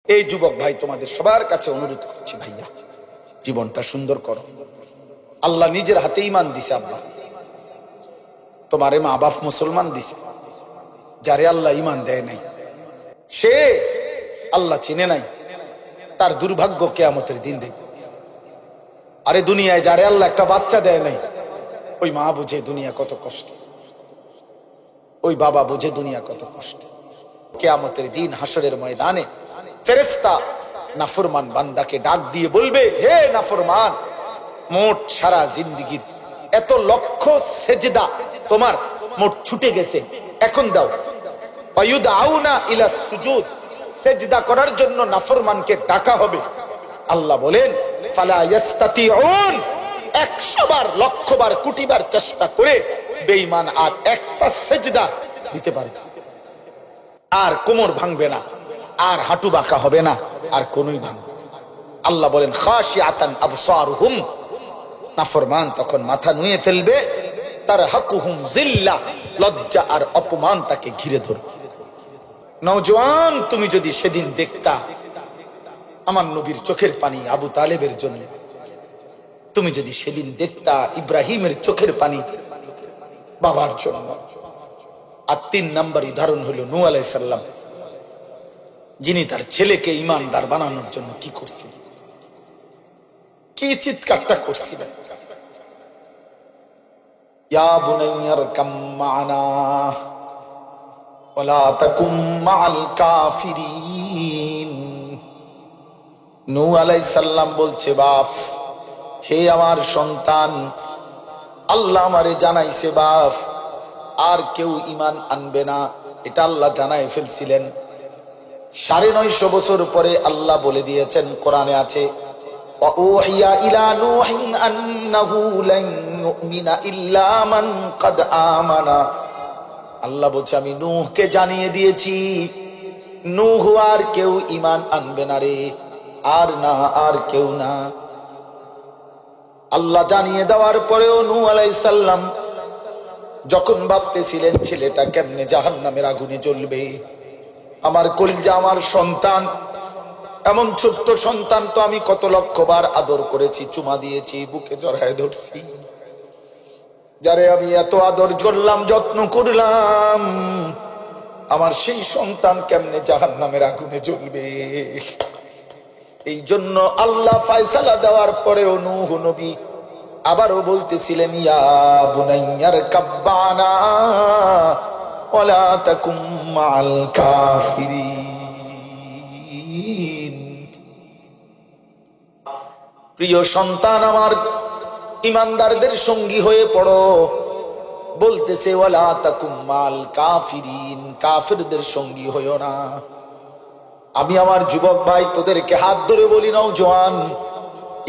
এই যুবক ভাই, তোমাদের সবার কাছে অনুরোধ করছি, ভাইয়া জীবনটা সুন্দর করো। আল্লাহ নিজের হাতে ঈমান দিছে। আব্বা তোমারে মা বাপ মুসলমান দিছে। যারে আল্লাহ ঈমান দেয় নাই, সে আল্লাহ চিনে নাই, তার দুর্ভাগ্য কিয়ামতের দিন দেখবে। আরে দুনিয়ায় যারে আল্লাহ একটা বাচ্চা দেয় নাই, ওই মা বুঝে দুনিয়া কত কষ্ট, ওই বাবা বুঝে দুনিয়া কত কষ্ট। কিয়ামতের দিন হাসরের ময়দানে ফেরেশতা নাফরমান বান্দাকে ডাক দিয়ে বলবে, হে নাফরমান, মোট সারা জিন্দেগির এত লক্ষ সেজদা তোমার মোট ছুটে গেছে, এখন দাও। ওয়ায়ুদআউনা ইলা সুজুদ, সেজদা করার জন্য নাফরমানকে ডাকা হবে। আল্লাহ বলেন, ফালা ইয়াস্তাতিউন, 100 বার, লক্ষ বার, কোটি বার চেষ্টা করে বেঈমান আর একটা সেজদা দিতে পারবে। আর কোমর ভাঙবে না, আর হাঁটু বাঁকা হবে না, আর কোনই ভাঙবে না। আল্লাহ বলেন, খাশিআতান আবসারুহুম, নাফরমান তখন মাথা নুয়ে ফেলবে, তারহাকুহুম যিল্লাহ, লজ্জা আর অপমান তাকে ঘিরে ধরবে। নওজোয়ান, তুমি যদি সেদিন দেখতা আমার নবীর চোখের পানি আবু তালেবের জন্য, তুমি যদি সেদিন দেখতা ইব্রাহিমের চোখের পানি বাবার জন্য। আর 3 নম্বর উদাহরণ হলো নূহ আলাইহিস সালাম, যিনি তার ছেলেকে ঈমানদার বানানোর জন্য কি করছিলেন, কি চিৎকারটা করছিলেন। ইয়া বুনাইয়ারকাম মা'ানা ওয়ালা তাকুম মা'আল কাফিরিন। নূহ আলাইহিস সালাম বলছে, বাপ, হে আমার সন্তান, আল্লাহ আমারে জানাইছে বাপ, আর কেউ ঈমান আনবে না, এটা আল্লাহ জানাই ফেলছিলেন। 950 বছর পরে আল্লাহ বলে দিয়েছেন, কোরআনে আছে, ওয়াউহিয়া ইলা নূহিন আন্নাহু লান ইউমিনা ইল্লা মান ক্বাদ আমানা। আল্লাহ বলছে, আমি নূহকে জানিয়ে দিয়েছি, নূহ আর কেউ ঈমান আনবে না রে, আর না, আর কেউ না। আল্লাহ জানিয়ে দেওয়ার পরেও নূহ আলাইহিস সালাম যখন ভাবতেছিলেন ছেলেটা কেমনে জাহান্নামের আগুনে জ্বলবে, আমার কলিজা, আমার সন্তান, এমন ছোট্ট সন্তান তো আমি কত লক্ষবার আদর করেছি, চুমা দিয়েছি, বুকে জড়ায় ধরছি, যারে আমি এত আদর করলাম, যত্ন করলাম, আমার সেই সন্তান কেমনে জাহান্নামের আগুনে জ্বলবে। এই জন্য আল্লাহ ফয়সালা দেওয়ার পরেও নূহ নবী আবারও বলতেছিলেন, ইয়া বুনাইয়ারকাব মা'ানা ওয়ালা তাকুম মা'আল কাফিরিন। প্রিয় সন্তান আমার, ঈমানদারদের সঙ্গী হয়ে পড়ো। বলতেছে, ওয়ালা তাকুম মা'আল কাফিরিন, কাফিরদের সঙ্গী হইও না। আমি আমার যুবক ভাই তোদেরকে হাত ধরে বলি, নওজোয়ান,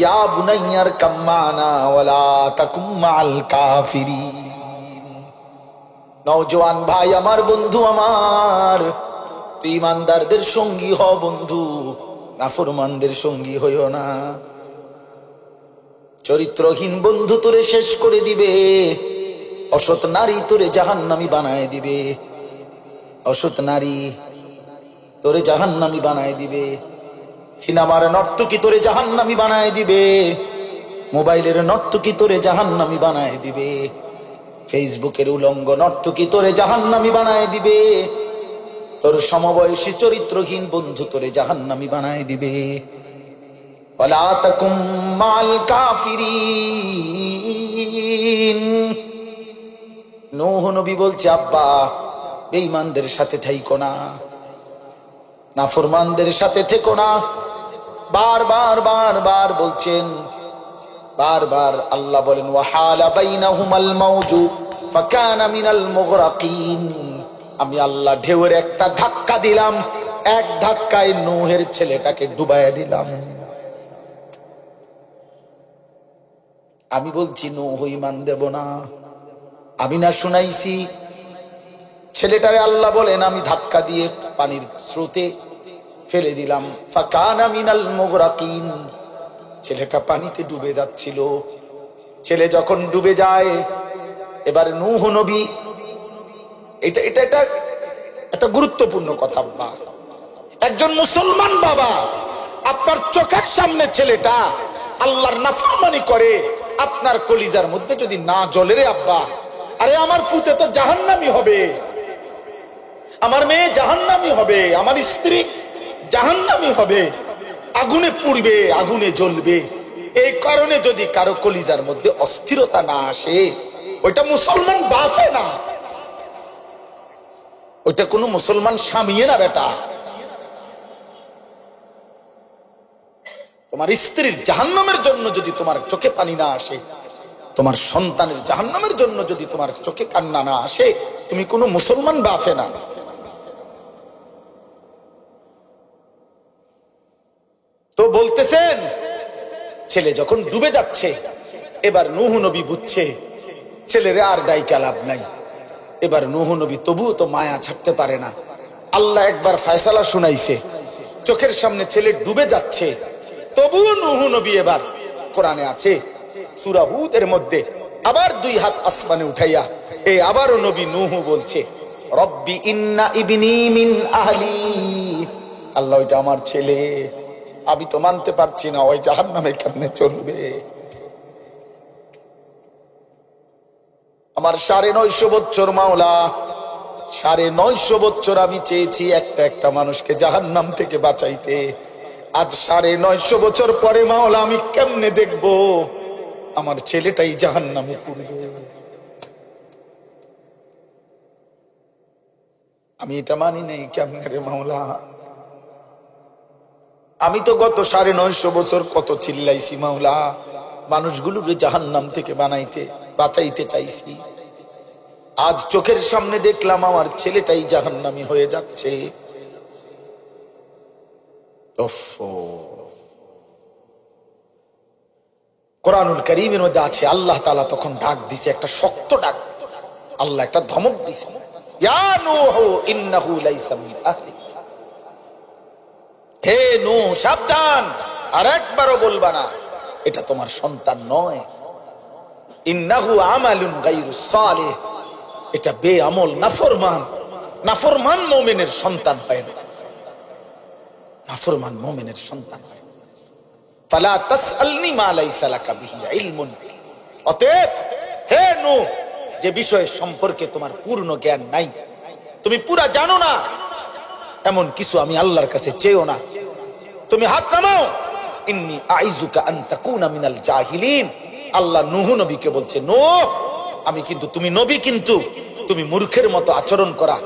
ইয়া বুনাইয়ারকাম মা'ানা ওয়ালা তাকুম মা'আল কাফিরিন। নওজোয়ান ভাই আমার, বন্ধু আমার, তুই ঈমানদারদের সঙ্গী হ বন্ধু, নাফরমানদের সঙ্গী হইও না। চরিত্রহীন বন্ধু তোরে শেষ করে দিবে, অসৎ নারী তোরে জাহান্নামী বানায় দিবে, অসৎ নারী তোরে জাহান্নামী বানায় দিবে, সিনেমার নর্তকী তোরে জাহান্নামী বানায় দিবে, মোবাইলের নর্তকী তোরে জাহান্নামী বানায় দিবে, ফেসবুকের উলঙ্গ নর্তকী তোরে জাহান্নামী বানায় দিবে, তোর সমবয়সী চরিত্রহীন বন্ধু তোরে জাহান্নামী বানায় দিবে। ওয়ালা তাকুম মা'আল কাফিরিন। নূহ নবী বলছে, আব্বা, বেঈমানদের সাথে থাইকো না, নাফরমানদের সাথে থেকো না। বারবার বারবার বলছেন, বারবার আল্লাহ বলেন, ওয়াহালা বাইনাহুমাল মাউজু ফাকানা মিনাল মুগরাকিন। আমি আল্লাহ ঢেউয়ের একটা ধাক্কা দিলাম, এক ধাক্কায় নূহের ছেলেটাকে ডুবাইয়া দিলাম। আমি বলছি, নূহ ঈমান দেব না, আমি না শুনাইছি। ছেলেটারে আল্লাহ বলেন, আমি ধাক্কা দিয়ে পানির স্রোতে ফেলে দিলাম, ফাকানা মিনাল মুগরাকিন। ছেলেটা পানিতে ডুবে যাচ্ছিল। ছেলে যখন ডুবে যায়, এবার নূহ নবী, এটা এটা এটা একটা গুরুত্বপূর্ণ কথা। একজন মুসলমান বাবা, আপনার চোখের সামনে ছেলেটা আল্লাহর নাফরমানি করে, আপনার কলিজার মধ্যে যদি না জ্বলে রে আব্বা, আরে আমার ফুতে তো জাহান্নামী হবে, আমার মেয়ে জাহান্নামী হবে, আমার স্ত্রী জাহান্নামী হবে, আগুনে পুড়বে, আগুনে জ্বলবে, এই কারণে যদি কারো কলিজার মধ্যে অস্থিরতা না আসে, ওইটা মুসলমান বাফে না, ওইটা কোনো মুসলমান স্বামীয়ে না বেটা। তোমার স্ত্রীর জাহান্নামের জন্য যদি তোমার চোখে পানি না আসে, তোমার সন্তানের জাহান্নামের জন্য যদি তোমার চোখে কান্না না আসে, তুমি কোনো মুসলমান বাফে না। তো বলতেছেন ছেলে যখন ডুবে যাচ্ছে, এবার নূহ নবী বুঝছে ছেলেরে আর দায়িকা লাভ নাই। এবার নূহ নবী তবুও তো মায়া ছাড়তে পারে না। আল্লাহ একবার ফয়সালা শুনাইছে, চোখের সামনে ছেলে ডুবে যাচ্ছে, তবুও নূহ নবী এবার কোরআনে আছে সূরা হুদ এর মধ্যে আবার দুই হাত আসমানে উঠাইয়া এই আবারও নবী নূহ বলছে, রব্বি ইন্না ইবনি মিন আহলি, আল্লাহ ওইটা আমার ছেলে, আমি তো মানতে পারছি না, ওই জাহান্নামে কেমনে চলবে। আমার 950 বছর মাওলা, 950 বছর আমি চেয়েছি একটা মানুষকে জাহান্নাম থেকে বাঁচাইতে, আজ 950 বছর পরে মাওলা আমি কেমনে দেখবো আমার ছেলেটাই জাহান্নামে পড়বে। আমি এটা মানি নাই কেমনে রে মাওলা। আমি তো গত 950 বছর কত চিল্লাইছি মাওলা, মানুষগুলোকে জাহান্নাম থেকে বাঁচাইতে চাইছি, আজ চোখের সামনে দেখলাম আমার ছেলেটাই জাহান্নামী হয়ে যাচ্ছে। কোরআনুল কারীমের মধ্যে আছে আল্লাহ তাআলা তখন ডাক দিছে, একটা শক্ত ডাক, আল্লাহ একটা ধমক দিছে, ইয়া নূহ ইন্নাহু লাইসা মিন আহলিক, হে নূহ সাবধান, আর একবারও বলবা না এটা তোমার সন্তান নয়, ইন্নাহু আমালুন গায়রুস সালিহ, এটা বেআমল নাফরমান মুমিনের সন্তান হয় না, নাফরমান মুমিনের সন্তান হয়। ফালা তাসআলনি মা লাইসা লাকা বিহি ইলমুন, অতএব হে নূহ, যে বিষয় সম্পর্কে তোমার পূর্ণ জ্ঞান নাই, তুমি পুরা জানো না, এমন কিছু আমি আল্লাহর কাছে চেয়েও না। তুমি হাত নামাও, ইন্নী আইযুকা আন তাকুনা মিনাল জাহিলিন, আল্লাহ নূহ নবীকে বলছে, নূহ আমি কিন্তু, তুমি নবী কিন্তু তুমি মূর্খের মতো আচরণ করা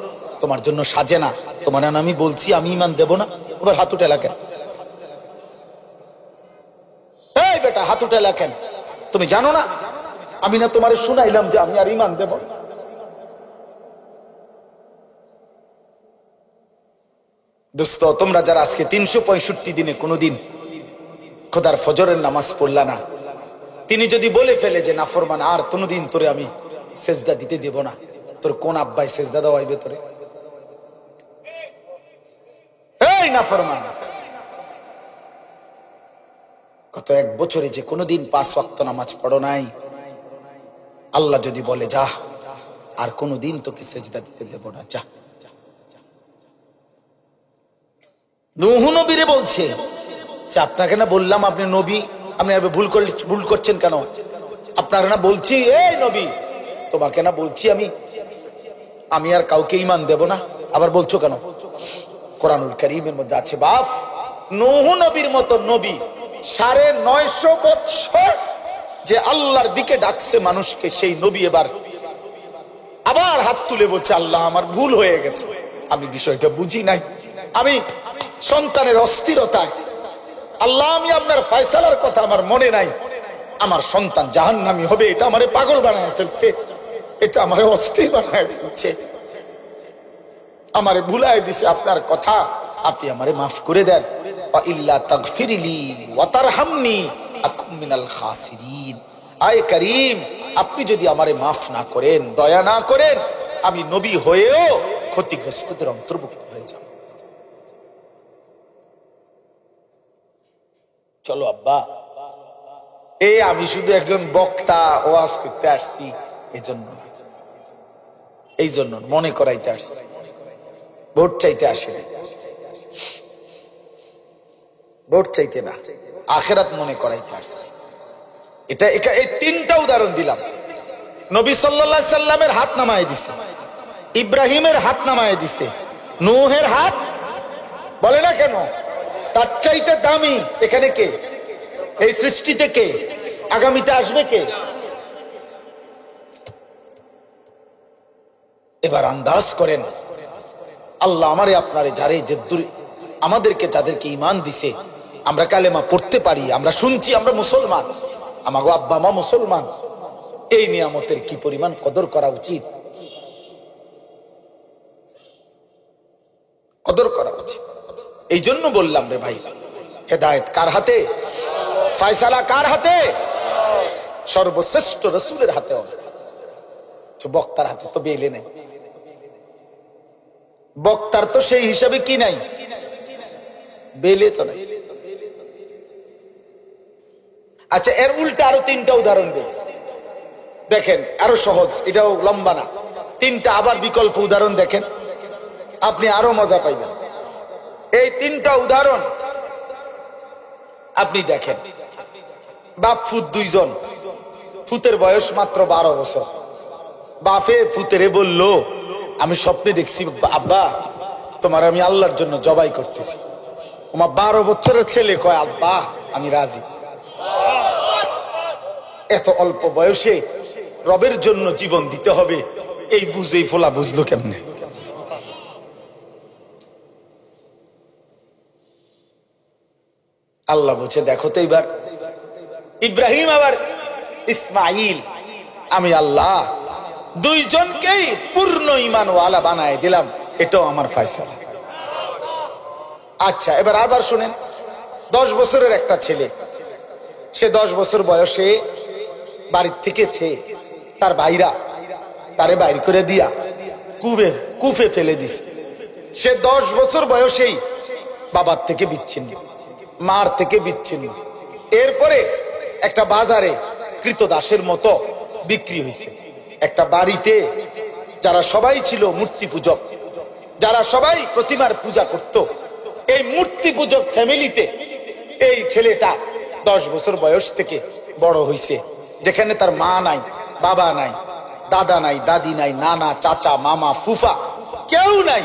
তোমার জন্য সাজে না। তোমার আমি বলছি আমি ঈমান দেব না, এবার হাত উঠে লাগেন, এই বেটা হাত উঠে লাগেন, তুমি জানো না আমি না তোমারে শুনাইলাম যে আমি আর ঈমান দেব না। দোস্ত, তোমরা যারা আজকে 365 দিনে কোনোদিন খোদার ফজরের নামাজ পড়লা না, তিনি যদি বলে ফেলে যে নাফরমান আর কোনোদিন তোরে আমি সেজদা দিতে দেব না, তোর কোন আব্বাই সেজদা দেওয়াইবে তোরে? এই নাফরমান, গত 1 বছরে যে কোনোদিন 5 ওয়াক্ত নামাজ পড়ো নাই, আল্লাহ যদি বলে যা আর কোনোদিন তোকে সেজদা দিতে দেব না, যা। নূহ নবীরে বলছে যে আপনাকে না বললাম আপনি নবী, আপনি ভুল করছেন কেন? আপনারা না বলছি, এই নবী তোমাকে না বলছি আমি আর কাউকে ঈমান দেব না, আবার বলছো কেন? কোরআনুল কারীমের মধ্যে আছে, বাপ নূহ নবীর মতো নবী 950 বছর যে আল্লাহর দিকে ডাকছে মানুষকে, সেই নবী এবার আবার হাত তুলে বলছে, আল্লাহ আমার ভুল হয়ে গেছে, আমি বিষয়টা বুঝি নাই, আমি সন্তানের অস্থিরতায়, আল্লাহ আমি আপনার ফয়সালার কথা আমার মনে নাই, আমার সন্তান জাহান্নামী হবে, এটা আমারে পাগল বানায় ফেলছে, এটা আমারে অস্থির বানায় ফেলছে, আমারে ভুলায় দিছে আপনার কথা, আপনি আমারে মাফ করে দেন, ওয়া ইল্লা তাগফিরলি ওয়া তারহামনি আকুম মিনাল খাসিরিন। আয় করিম, আপনি যদি আমারে মাফ না করেন, দয়া না করেন, আমি নবী হয়েও ক্ষতিগ্রস্তদের অন্তর্ভুক্ত হয়ে যাব। চলো আব্বা, আমি শুধু একজন বক্তা ওয়াজ করতে আসছি, এই জন্য মনে করাইতে আসছি, ভোট চাইতে আসে। ভোট চাইতে না, আখেরাত মনে করাইতে আসছি। এটা এই তিনটা উদাহরণ দিলাম। নবী সাল্লাল্লাহু আলাইহি সাল্লামের হাত নামায় দিছে, ইব্রাহিমের হাত নামায় দিছে, নূহের হাত বলে না কেন? তার চাইতে দামি এখানে কে? এই সৃষ্টিতে কে? আগামীতে আসবে কে? এবার আন্দাজ করেন, আল্লাহ আমারে আপনারে যারে যে আমাদেরকে যাদেরকে ঈমান দিছে, আমরা কালেমা পড়তে পারি, আমরা শুনছি, আমরা মুসলমান, আমাগো আব্বা মা মুসলমান, এই নিয়ামতের কি পরিমাণ কদর করা উচিত? কদর করা উচিত। এই জন্য বললাম রে ভাই, হেদায়েত কার হাতে? ফয়সালা কার হাতে? সর্বশ্রেষ্ঠ রাসূলের হাতে। বক্তার হাতে তো বেলে নেই, বক্তার তো সেই হিসাবে কি নাই, বেলে তো নাই। আচ্ছা, এর উল্টা আরো তিনটা উদাহরণ দিই, দেখেন আরো সহজ, এটাও লম্বা না। তিনটা আবার বিকল্প উদাহরণ দেখেন, আপনি আরো মজা পাইবেন। এই তিনটা উদাহরণ আপনি দেখেন। বাপ ফুত দুইজন, ফুতের বয়স মাত্র 12 বছর। বাপে ফুতেরে বলল, আমি স্বপ্নে দেখছি আব্বা তোমার আমি আল্লাহর জন্য জবাই করতেছি। আমার 12 বছরের ছেলে কয়, আব্বা আমি রাজি। এত অল্প বয়সে রবের জন্য জীবন দিতে হবে, এই বুঝেই ফোলা বুঝলো কেমনে? আল্লাহ বলছে, দেখো তো এবার ইব্রাহিম আবার ইসমাইল, আমি আল্লাহ দুইজনকেই পূর্ণ ঈমানওয়ালা বানায় দিলাম, এটাও আমার ফয়সালা। আচ্ছা, এবার আবার শুনেন, 10 বছরের একটা ছেলে, সে 10 বছর বয়সে বাড়ির থেকে তার ভাইরা তারে বাইর করে দিয়া কুফে ফেলে দিছে। সে 10 বছর বয়সেই বাবার থেকে বিচ্ছিন্ন, মার থেকে বিচ্ছিন্ন। এরপরে একটা বাজারে কৃতদাসের মতো বিক্রি হয়েছে। একটা বাড়িতে যারা সবাই ছিল মূর্তি পূজক, যারা সবাই প্রতিমার পূজা করত, এই মূর্তি পূজক ফ্যামিলিতে এই ছেলেটা 10 বছর বয়স থেকে বড় হয়েছে, যেখানে তার মা নাই, বাবা নাই, দাদা নাই, দাদি নাই, নানা, চাচা, মামা, ফুফা কেউ নাই,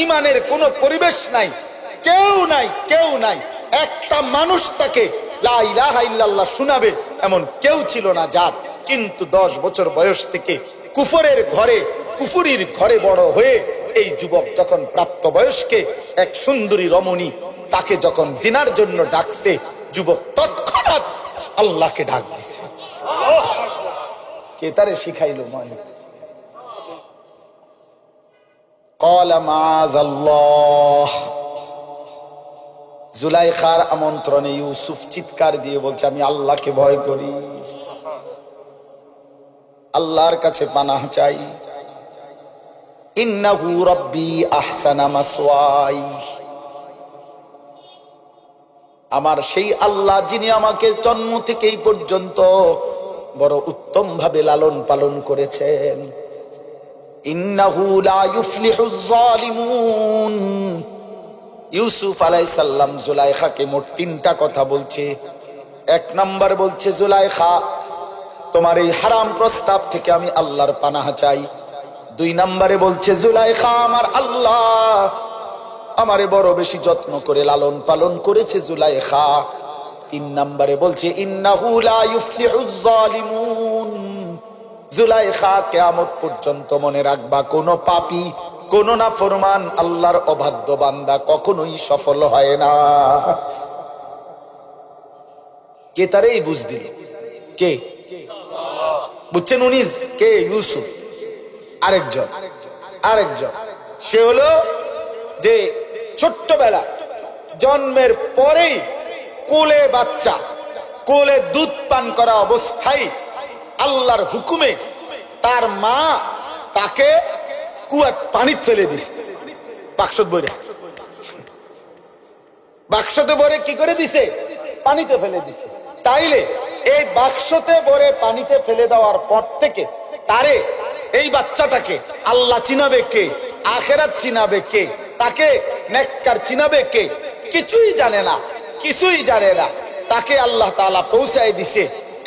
ইমানের কোনো পরিবেশ নাই, কেউ নাই, কেউ নাই। একটা মানুষ তাকে লা ইলাহা ইল্লাল্লাহ শোনাবে এমন কেউ ছিল না যার। কিন্তু 10 বছর বয়স থেকে কুফরের ঘরে, কুফুরির ঘরে বড় হয়ে এই যুবক যখন প্রাপ্তবয়স্কে এক সুন্দরী রমণী তাকে যখন জিনার জন্য ডাকছে, যুবক তৎক্ষণাৎ আল্লাহকে ডাক দিছে। কে তারে শিখাইলো? মালিক। ক্বালা মাআযাল্লাহ। জুলাইখার আমন্ত্রণে ইউসুফ চিৎকার দিয়ে বলছে, আমি আল্লাহকে ভয় করি, আল্লাহর কাছে পানাহ চাই। ইন্নাহু রাব্বি আহসানা মাসওয়াই। আমার সেই আল্লাহ যিনি আমাকে জন্ম থেকে এই পর্যন্ত বড় উত্তম ভাবে লালন পালন করেছেন। ইন্নাহু লা ইউফলিহুজ যালিমুন। ইউসুফ আলাইহিস সালাম জুলাইখাকে মোট 3টা কথা বলছে। 1 নাম্বার বলছে, জুলাইখা তোমার এই হারাম প্রস্তাব থেকে আমি আল্লাহর পানাহ চাই। 2 নম্বরে বলছে, জুলাইখা আমার আল্লাহ আমারে বড় বেশি যত্ন করে লালন পালন করেছে জুলাইখা। 3 নম্বরে বলছে, ইন্নাহু লা ইউফলিহুজ যালিমুন। জুলাইখা কিয়ামত পর্যন্ত মনে রাখবা, কোন পাপী, কোন নাফরমান আল্লাহর অবাধ্য বান্দা কখনোই সফল হয় না। কে তারে এই বুঝ দিল? কে বুঝছেন? উনি কে? ইউসুফ। আরেকজন সে হলো যে ছোট্টবেলা জন্মের পরেই কোলে বাচ্চা, কোলে দুধ পান করা অবস্থায় আল্লাহর হুকুমে তার মা তাকে কুয়াত পানি ফেলে দিছে। বাক্সতে ভরে কি করে দিছে? পানিতে ফেলে দিছে। তাইলে এই বাক্সতে ভরে পানিতে ফেলে দেওয়ার পর থেকে তারে, এই বাচ্চাটাকে আল্লাহ চিনাবে কে? আখেরাত চিনাবে কে? তাকে নেককার চিনাবে কে? কিছুই জানে না। কিছুই জানে না, তাকে আল্লাহ তাআলা পৌঁছায় দিছে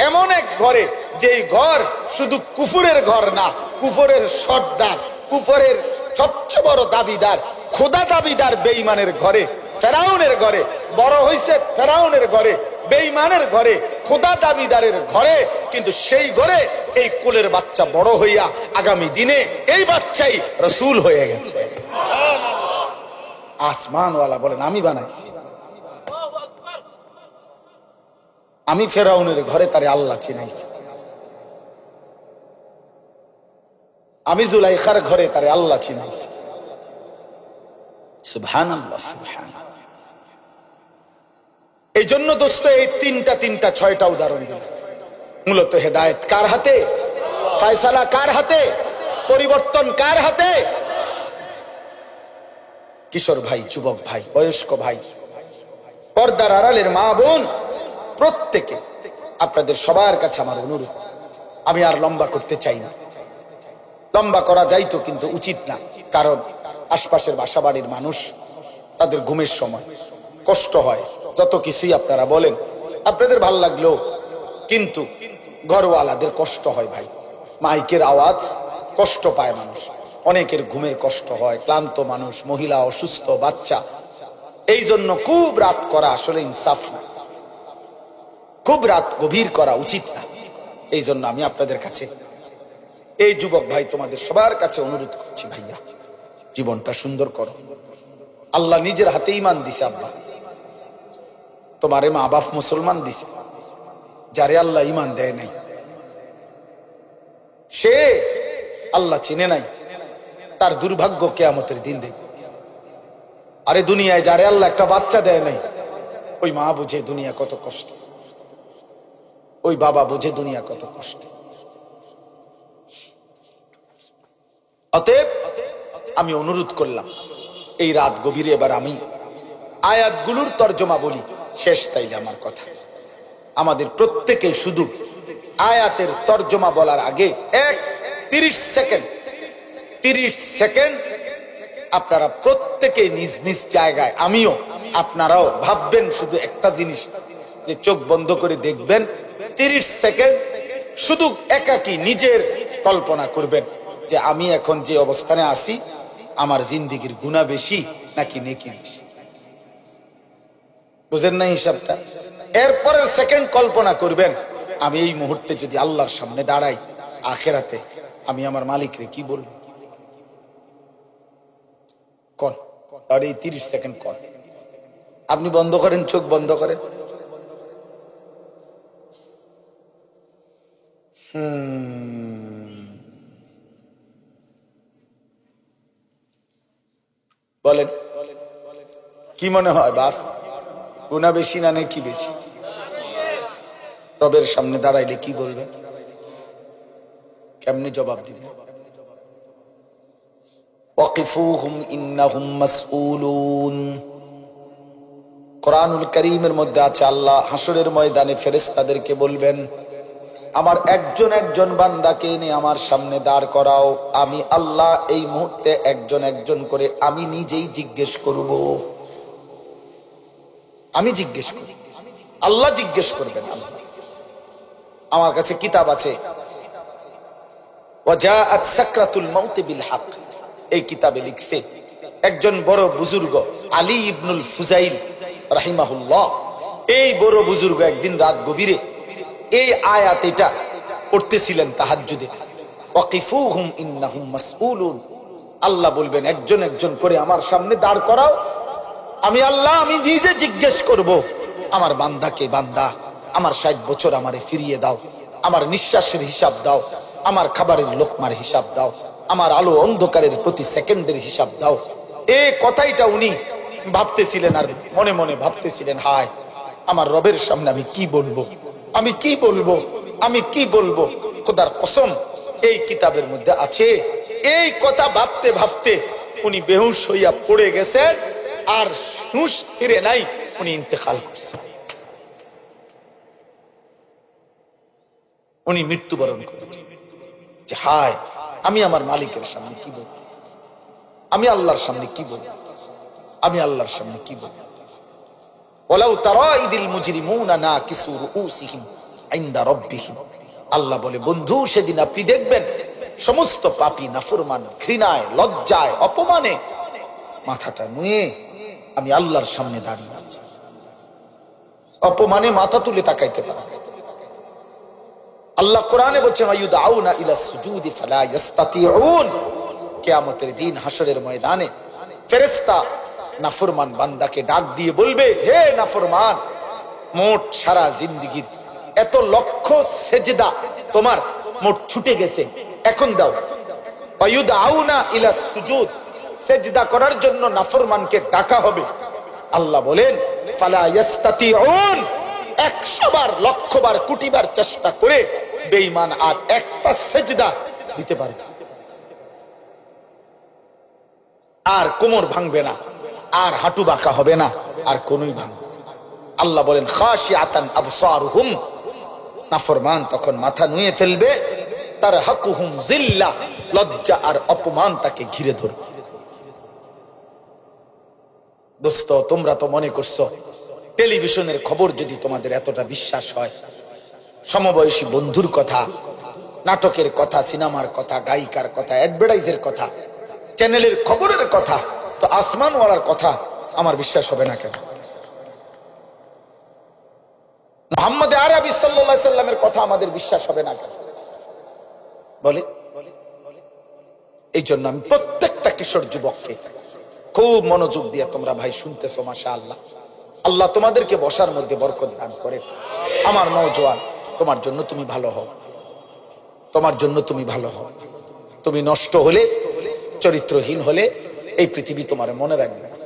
এমন এক ঘরে, যেই ঘর শুধু কুফরের ঘর না, কুফরের সর্দার, কুফরের সবচেয়ে বড় দাবিদার, খোদা দাবিদার বেঈমানের ঘরে, ফেরাউনের ঘরে বড় হইছে, ফেরাউনের ঘরে, বেঈমানের ঘরে, খোদা দাবিদারের ঘরে। কিন্তু সেই ঘরে এই কুলের বাচ্চা বড় হইয়া আগামী দিনে এই বাচ্চাই রাসূল হয়ে গেছে। আসমানওয়ালা বলেন আমি বানাইছি, আমি ফেরাউনের ঘরে তারে আল্লাহ চিনাইছি, আমি জুলাইখার ঘরে তারে আল্লাহ চিনাইছি। সুবহানাল্লাহ, সুবহানাল্লাহ। এই জন্য দোস্ত এই তিনটা ছয়টা উদাহরণ দিলাম। মূলত হেদায়েত কার হাতে, ফয়সালা কার হাতে, পরিবর্তন কার হাতে? কিশোর ভাই, যুবক ভাই, বয়স্ক ভাই, পর্দার আড়ালের মা বোন, প্রত্যেকে আপনাদের সবার কাছে আমার অনুরোধ, আমি আর লম্বা করতে চাই না, লম্বা করা যাইতো কিন্তু উচিত না, কারণ আশপাশের বাসাবাড়ির মানুষ, তাদের ঘুমের সময় কষ্ট হয়, যত কিছুই আপনারা বলেন আপনাদের ভাল লাগলো, কিন্তু ঘরওয়ালাদের কষ্ট হয় ভাই, মাইকের আওয়াজ কষ্ট পায় মানুষ, অনেকের ঘুমের কষ্ট হয়, ক্লান্ত মানুষ, মহিলা অসুস্থ, বাচ্চা, এই জন্য খুব রাত করা আসলে ইনসাফ না, খুব রাত গভীর করা উচিত না। এই জন্য আমি আপনাদের কাছে, এই যুবক ভাই তোমাদের সবার কাছে অনুরোধ করছি, ভাইয়া জীবনটা সুন্দর করো। আল্লাহ নিজের হাতে ঈমান দিছে আব্বা, তোমারে মা বাপ মুসলমান দিছে, যারে আল্লাহ ঈমান দেয় নাই সে আল্লাহ চিনে নাই, তার দুর্ভাগ্য কিয়ামতের দিন দেখবে। আরে দুনিয়ায় যারে আল্লাহ একটা বাচ্চা দেয় নাই, ওই মা বুঝে দুনিয়া কত কষ্ট, ওই বাবা বুঝে দুনিয়া কত কষ্ট। অতএব আমি অনুরোধ করলাম এই রাত গভীরে এবার আমি আয়াতগুলোর তর্জমা বলি, শেষ তাইলে আমার কথা। আমাদের প্রত্যেকে শুধু আয়াতের তর্জমা বলার আগে 30 সেকেন্ড আপনারা প্রত্যেকে নিজ নিজ জায়গায়, আমিও আপনারাও ভাববেন শুধু একটা জিনিস, যে চোখ বন্ধ করে দেখবেন 30 সেকেন্ড শুধু একাকী নিজের কল্পনা করবেন যে আমি এখন যে অবস্থানে আছি, আমার জিন্দেগির গুনাহ বেশি নাকি নেকি বেশি। বুঝেন না হিসাবটা? এরপরের সেকেন্ড কল্পনা করবেন আমি এই মুহূর্তে যদি আল্লাহর সামনে দাঁড়াই আখিরাতে, আমি আমার মালিকরে কি বলবো? কোন আর এই 30 সেকেন্ড কোন, আপনি বন্ধ করেন, চোখ বন্ধ করেন। বলেন কি মনে হয় বাপ, গুনাহ বেশি না নেকি বেশি? রবের সামনে দাঁড়াইলে কি বলবেন, কেমনে জবাব দিবেন? ওয়াকিফুহুম ইন্নাহুম মাসউলুন। কোরআনুল কারীমের মধ্যে আছে আল্লাহ হাসরের ময়দানে ফেরেশতাদেরকে বলবেন, আমার একজন একজন বান্দাকে এনে আমার সামনে দাঁড় করাও, আমি আল্লাহ এই মুহূর্তে একজন একজন করে আমি নিজেই জিজ্ঞেস করব। আমি জিজ্ঞেস করব, আল্লাহ জিজ্ঞেস করবেন। আমার কাছে কিতাব আছে, ওয়াজাআত সাকরাতুল মাউত বিল হক, এই কিতাবে লিখছে একজন বড় বুজুর্গ আলী ইবনুল ফুজাইল রাহিমাহুল্লাহ, এই বড় বুজুর্গ একদিন রাত গভীরে এই আয়াত এটা পড়তেছিলেন তাহাজ্জুদে, ওয়াকিফুহুম ইন্নাহুম মাসউলুন। আল্লাহ বলবেন একজন একজন করে আমার সামনে দাঁড় করাও, আমি আল্লাহ আমি নিজে জিজ্ঞেস করব আমার বান্দাকে, বান্দা আমার 60 বছর আমারে ফিরিয়ে দাও, আমার নিঃশ্বাসের হিসাব দাও, আমার খাবারের লোকমার হিসাব দাও, আমার আলো অন্ধকারের প্রতি সেকেন্ডের হিসাব দাও। এই কথাইটা উনি ভাবতেছিলেন আর মনে মনে ভাবতেছিলেন, হায় আমার রবের সামনে আমি কি বলবো, আমি কি বলবো, আমি কি বলবো। খোদার কসম এই কিতাবের মধ্যে আছে, এই কথা ভাবতে ভাবতে উনি বেহুশ হইয়া পড়ে গেছেন, আর হুঁশ ফিরে নাই, উনি ইন্তেকাল করছেন, উনি মৃত্যুবরণ করেছেন। যে হায় আমি আমার মালিকের সামনে কি বলবো, আমি আল্লাহর সামনে কি বলবো, আমি আল্লাহর সামনে কি বলবো। ওয়ালাউ তারা ইদিল মুজরিমুনা নাকিসু রুউসিহিম ইনদা রাব্বিহিম। আল্লাহ বলে, বন্ধু সেদিন আপনি দেখবেন সমস্ত পাপী নাফরমান ঘৃণায়, লজ্জায়, অপমানে মাথাটা নুয়ে আমি আল্লাহর সামনে দাঁড়িয়ে আছি। অপমানে মাথা তুলে তাকাইতে পারে। আল্লাহ কোরআনে বলছেন আয়ুদাউনা ইলা সুজুদি ফালা ইস্তাতিউন। কিয়ামতের দিন হাসরের ময়দানে ফেরেশতা নাফরমান বান্দাকে ডাক দিয়ে বলবে, হে নাফরমান, মোট সারা জিন্দেগীর এত লক্ষ সেজদা তোমার মোট ছুটে গেছে, এখন দাও। আয়ুদাউনা ইলা সুজুদ, সেজদা করার জন্য নাফরমানকে ডাকা হবে। আল্লাহ বলেন ফালা ইস্তাতিউন, 100 বার, লক্ষ বার, কোটি বার চেষ্টা করে বেঈমান আর একটা সেজদা দিতে পারে। আর কোমর ভাঙবে না, আর হাঁটু বাঁকা হবে না, আর কোনই ভাঙবে। আল্লাহ বলেন খাশিআতান আবসারুহুম, নাফরমান তখন মাথা নুয়ে ফেলবে। তারহাকুহুম যিল্লাহ, লজ্জা আর অপমান তাকে ঘিরে ধরবে। দোস্ত, তোমরা তো মনে করছো টেলিভিশনের খবর যদি তোমাদের এতটা বিশ্বাস হয়, সমবয়সী বন্ধুর কথা, নাটকের কথা, সিনেমার কথা, গায়িকার কথা, অ্যাডভার্টাইজের কথা, চ্যানেলের খবরের কথা, তো আসমানওয়ালার কথা আমার বিশ্বাস হবে না কেন? মুহাম্মদ আরবি সাল্লাল্লাহু আলাইহি সাল্লামের কথা আমাদের বিশ্বাস হবে না কেন বলে? এই জন্য আমি প্রত্যেকটা কিশোর যুবককে খুব মনোযোগ দিয়ে তোমরা ভাই শুনতেছো, মাশাআল্লাহ, আল্লাহ তোমাদেরকে বসার মধ্যে বরকত দান করে। আমার নওজোয়ান, তোমার জন্য তুমি ভালো হও, তোমার জন্য তুমি ভালো হও। তুমি নষ্ট হলে, চরিত্রহীন হলে এই পৃথিবী তোমার মনে রাখবে না।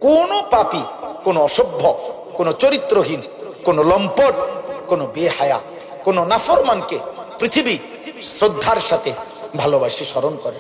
কোন পাপী, কোন অসভ্য, কোন চরিত্রহীন, কোন লম্পট, কোন বেহায়া, কোন নাফরমানকে পৃথিবী শ্রদ্ধার সাথে ভালোবাসে, স্মরণ করে।